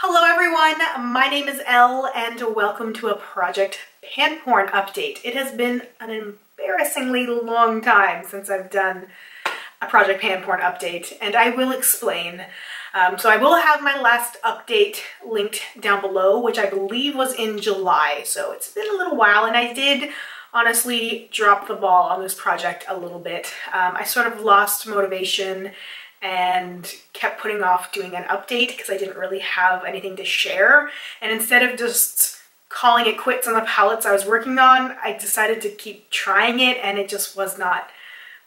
Hello everyone, my name is Elle and welcome to a Project Pan Porn update. It has been an embarrassingly long time since I've done a Project Pan Porn update, and I will explain. So I will have my last update linked down below, which I believe was in July, so it's been a little while, and I did honestly drop the ball on this project a little bit. I sort of lost motivation and kept putting off doing an update because I didn't really have anything to share, and instead of just calling it quits on the palettes I was working on, I decided to keep trying it, and it just was not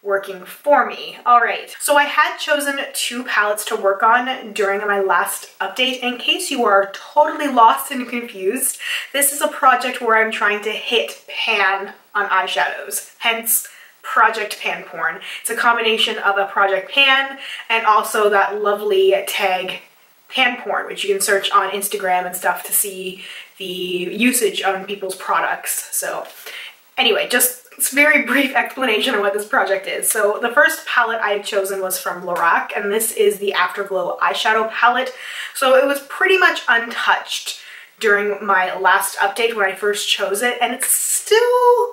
working for me. Alright, so I had chosen 2 palettes to work on during my last update. In case you are totally lost and confused, this is a project where I'm trying to hit pan on eyeshadows, hence Project Pan Porn. It's a combination of a Project Pan and also that lovely tag Pan Porn, which you can search on Instagram and stuff to see the usage on people's products. So anyway, just a very brief explanation of what this project is. So the first palette I had chosen was from Lora, and this is the Afterglow eyeshadow palette. So it was pretty much untouched during my last update when I first chose it, and it's still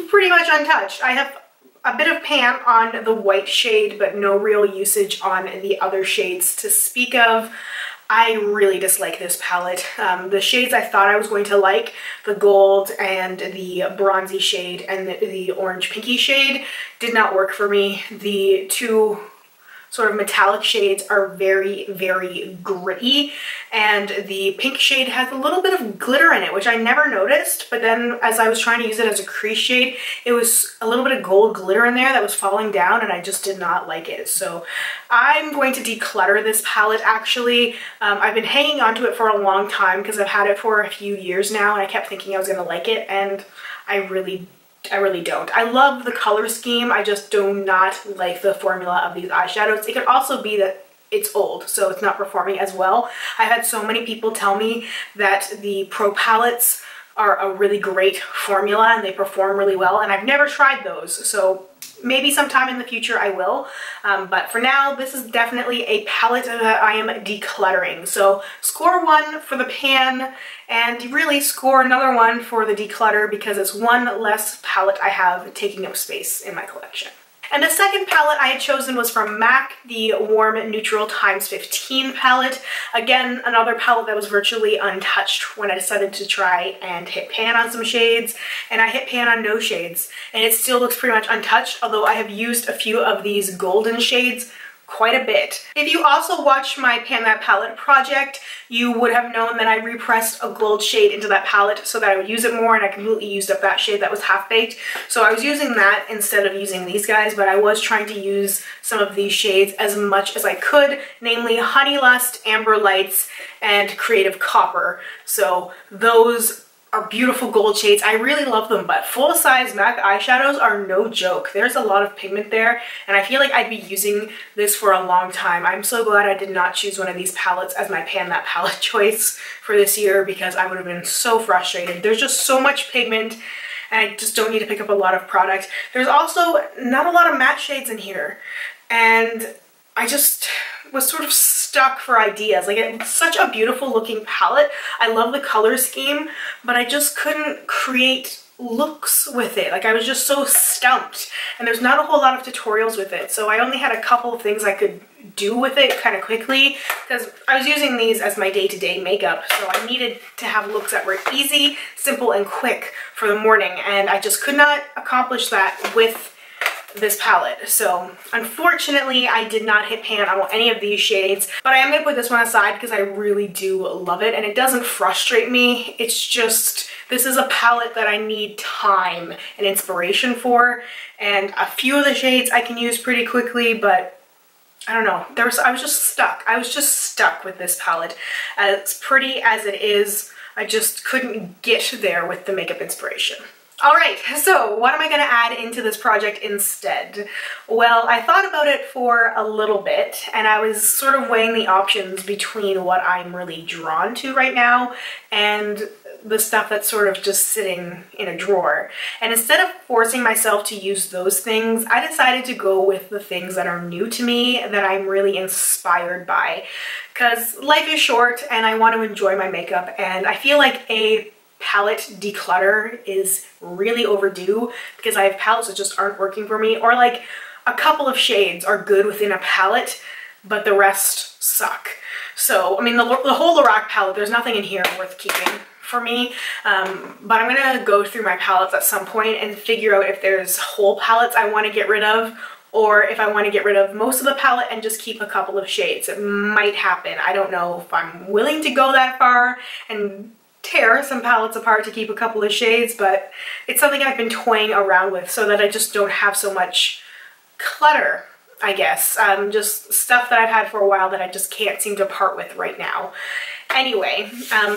pretty much untouched. I have a bit of pan on the white shade, but no real usage on the other shades to speak of. I really dislike this palette. The shades I thought I was going to like, the gold and the bronzy shade and the orange pinky shade, did not work for me. The 2 sort of metallic shades are very, very gritty, and the pink shade has a little bit of glitter in it, which I never noticed, but then as I was trying to use it as a crease shade, it was a little bit of gold glitter in there that was falling down, and I just did not like it. So I'm going to declutter this palette actually. I've been hanging on to it for a long time because I've had it for a few years now, and I kept thinking I was going to like it, and I really don't. I love the color scheme, I just do not like the formula of these eyeshadows. It could also be that it's old, so it's not performing as well. I've had so many people tell me that the Pro palettes are a really great formula and they perform really well, and I've never tried those, so maybe sometime in the future I will. But for now, this is definitely a palette that I am decluttering. So score 1 for the pan, and really score another 1 for the declutter because it's one less palette I have taking up space in my collection. And the second palette I had chosen was from MAC, the Warm Neutral x15 palette. Again, another palette that was virtually untouched when I decided to try and hit pan on some shades, and I hit pan on no shades, and it still looks pretty much untouched, although I have used a few of these golden shades quite a bit. If you also watched my Pan That Palette project, you would have known that I repressed a gold shade into that palette so that I would use it more, and I completely used up that shade that was half-baked. So I was using that instead of using these guys, but I was trying to use some of these shades as much as I could, namely Honey Lust, Amber Lights, and Creative Copper. So those are beautiful gold shades. I really love them, but full-size MAC eyeshadows are no joke. There's a lot of pigment there, and I feel like I'd be using this for a long time. I'm so glad I did not choose one of these palettes as my Pan That Palette choice for this year because I would have been so frustrated. There's just so much pigment, and I just don't need to pick up a lot of product. There's also not a lot of matte shades in here, and I just was sort of stuck for ideas. Like, it's such a beautiful looking palette. I love the color scheme, but I just couldn't create looks with it. Like, I was just so stumped, and there's not a whole lot of tutorials with it, so I only had a couple of things I could do with it kind of quickly because I was using these as my day-to-day makeup, so I needed to have looks that were easy, simple, and quick for the morning, and I just could not accomplish that with this palette. So unfortunately I did not hit pan on any of these shades, but I am going to put this one aside because I really do love it, and it doesn't frustrate me. It's just, this is a palette that I need time and inspiration for, and a few of the shades I can use pretty quickly, but I don't know, I was just stuck. I was just stuck with this palette. As pretty as it is, I just couldn't get there with the makeup inspiration. Alright, so what am I going to add into this project instead? Well, I thought about it for a little bit, and I was sort of weighing the options between what I'm really drawn to right now and the stuff that's sort of just sitting in a drawer. And instead of forcing myself to use those things, I decided to go with the things that are new to me, that I'm really inspired by. Because life is short and I want to enjoy my makeup, and I feel like a palette declutter is really overdue because I have palettes that just aren't working for me, or like a couple of shades are good within a palette, but the rest suck. So, I mean, the whole Lora palette, there's nothing in here worth keeping for me, but I'm gonna go through my palettes at some point and figure out if there's whole palettes I want to get rid of, or if I want to get rid of most of the palette and just keep a couple of shades. It might happen. I don't know if I'm willing to go that far and tear some palettes apart to keep a couple of shades, but it's something I've been toying around with so that I just don't have so much clutter, I guess. Just stuff that I've had for a while that I just can't seem to part with right now. Anyway,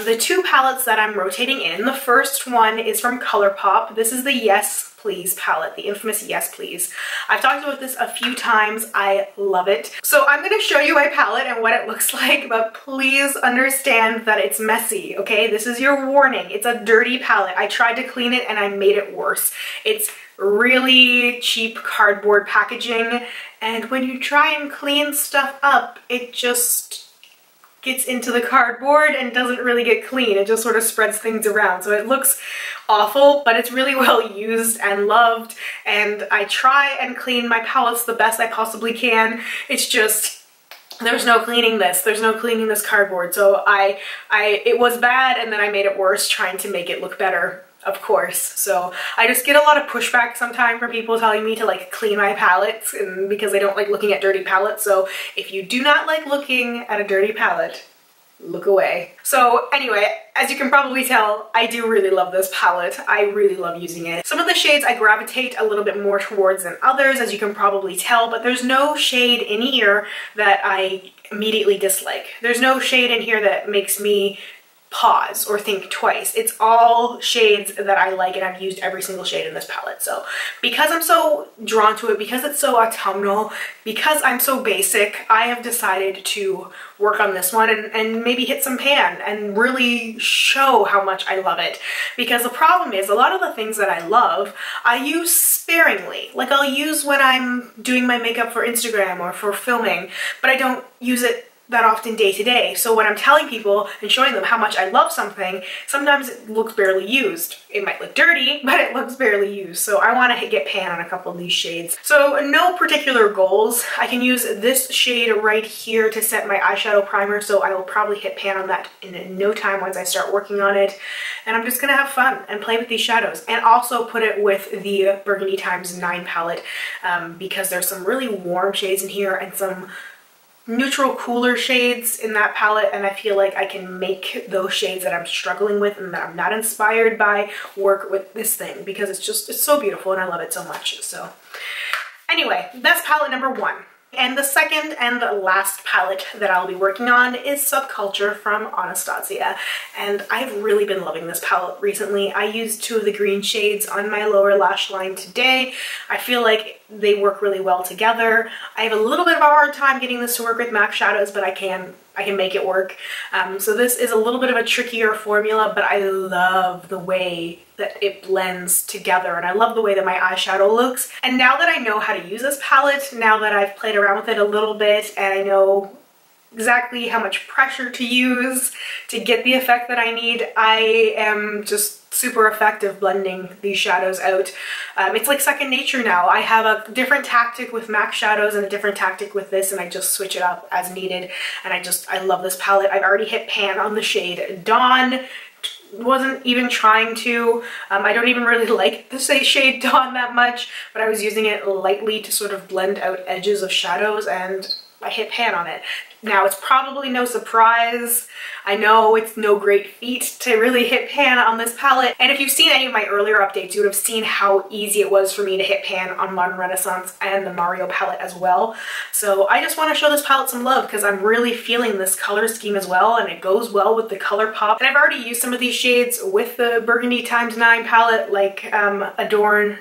the two palettes that I'm rotating in, the first one is from ColourPop. This is the Yes Please palette, the infamous Yes Please. I've talked about this a few times. I love it. So I'm going to show you my palette and what it looks like, but please understand that it's messy, okay? This is your warning. It's a dirty palette. I tried to clean it and I made it worse. It's really cheap cardboard packaging, and when you try and clean stuff up, it just gets into the cardboard and doesn't really get clean. It just sort of spreads things around. So it looks awful, but it's really well used and loved, and I try and clean my palettes the best I possibly can. It's just, there's no cleaning this. There's no cleaning this cardboard. So it was bad, and then I made it worse trying to make it look better, of course. So I just get a lot of pushback sometimes from people telling me to like clean my palettes, and because they don't like looking at dirty palettes. So if you do not like looking at a dirty palette, look away. So anyway, as you can probably tell, I do really love this palette. I really love using it. Some of the shades I gravitate a little bit more towards than others, as you can probably tell, but there's no shade in here that I immediately dislike. There's no shade in here that makes me pause or think twice. It's all shades that I like, and I've used every single shade in this palette. So because I'm so drawn to it, because it's so autumnal, because I'm so basic, I have decided to work on this one and maybe hit some pan and really show how much I love it. Because the problem is, a lot of the things that I love, I use sparingly. Like, I'll use when I'm doing my makeup for Instagram or for filming, but I don't use it that often day to day. So when I'm telling people and showing them how much I love something, sometimes it looks barely used. It might look dirty, but it looks barely used. So I want to get pan on a couple of these shades. So no particular goals. I can use this shade right here to set my eyeshadow primer, so I will probably hit pan on that in no time once I start working on it. And I'm just gonna have fun and play with these shadows, and also put it with the Burgundy x9 palette, because there's some really warm shades in here and some neutral cooler shades in that palette, and I feel like I can make those shades that I'm struggling with and that I'm not inspired by work with this thing, because it's so beautiful and I love it so much. So anyway, that's palette number one. And the second and the last palette that I'll be working on is Subculture from Anastacio. And I've really been loving this palette recently. I used two of the green shades on my lower lash line today. I feel like they work really well together. I have a little bit of a hard time getting this to work with MAC shadows, but I can make it work. So this is a little bit of a trickier formula, but I love the way that it blends together, and I love the way that my eyeshadow looks. And now that I know how to use this palette, now that I've played around with it a little bit and I know exactly how much pressure to use to get the effect that I need, I am just super effective blending these shadows out. It's like second nature now. I have a different tactic with MAC shadows and a different tactic with this, and I just switch it up as needed. And I love this palette. I've already hit pan on the shade Dawn. Wasn't even trying to. I don't even really like the shade Dawn that much, but I was using it lightly to sort of blend out edges of shadows, and I hit pan on it. Now, it's probably no surprise. I know it's no great feat to really hit pan on this palette. And if you've seen any of my earlier updates, you would have seen how easy it was for me to hit pan on Modern Renaissance and the Mario palette as well. So I just want to show this palette some love because I'm really feeling this color scheme as well, and it goes well with the ColourPop. And I've already used some of these shades with the Burgundy x9 palette, like Adorn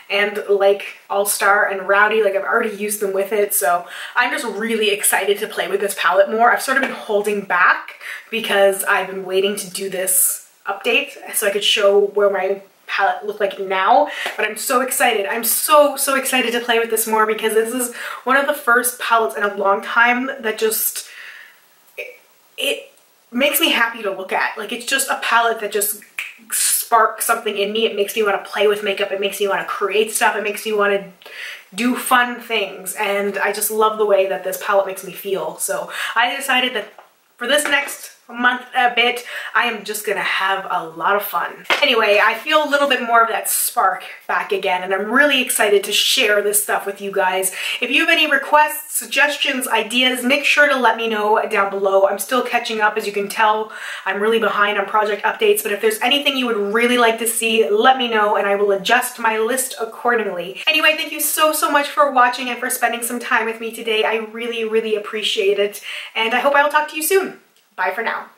and like All Star and Rowdy. Like, I've already used them with it, so I'm just really excited to play with this palette more. I've sort of been holding back because I've been waiting to do this update so I could show where my palette look like now, but I'm so excited. I'm so excited to play with this more because this is one of the first palettes in a long time that just, it makes me happy to look at. Like, it's just a palette that just sparks something in me. It makes me want to play with makeup. It makes me want to create stuff. It makes me want to do fun things, and I just love the way that this palette makes me feel. So I decided that for this next month a bit, I am just gonna have a lot of fun. Anyway, I feel a little bit more of that spark back again, and I'm really excited to share this stuff with you guys. If you have any requests, suggestions, ideas, make sure to let me know down below. I'm still catching up, as you can tell. I'm really behind on project updates, but if there's anything you would really like to see, let me know and I will adjust my list accordingly. Anyway, thank you so much for watching and for spending some time with me today. I really appreciate it, and I hope I will talk to you soon. Bye for now.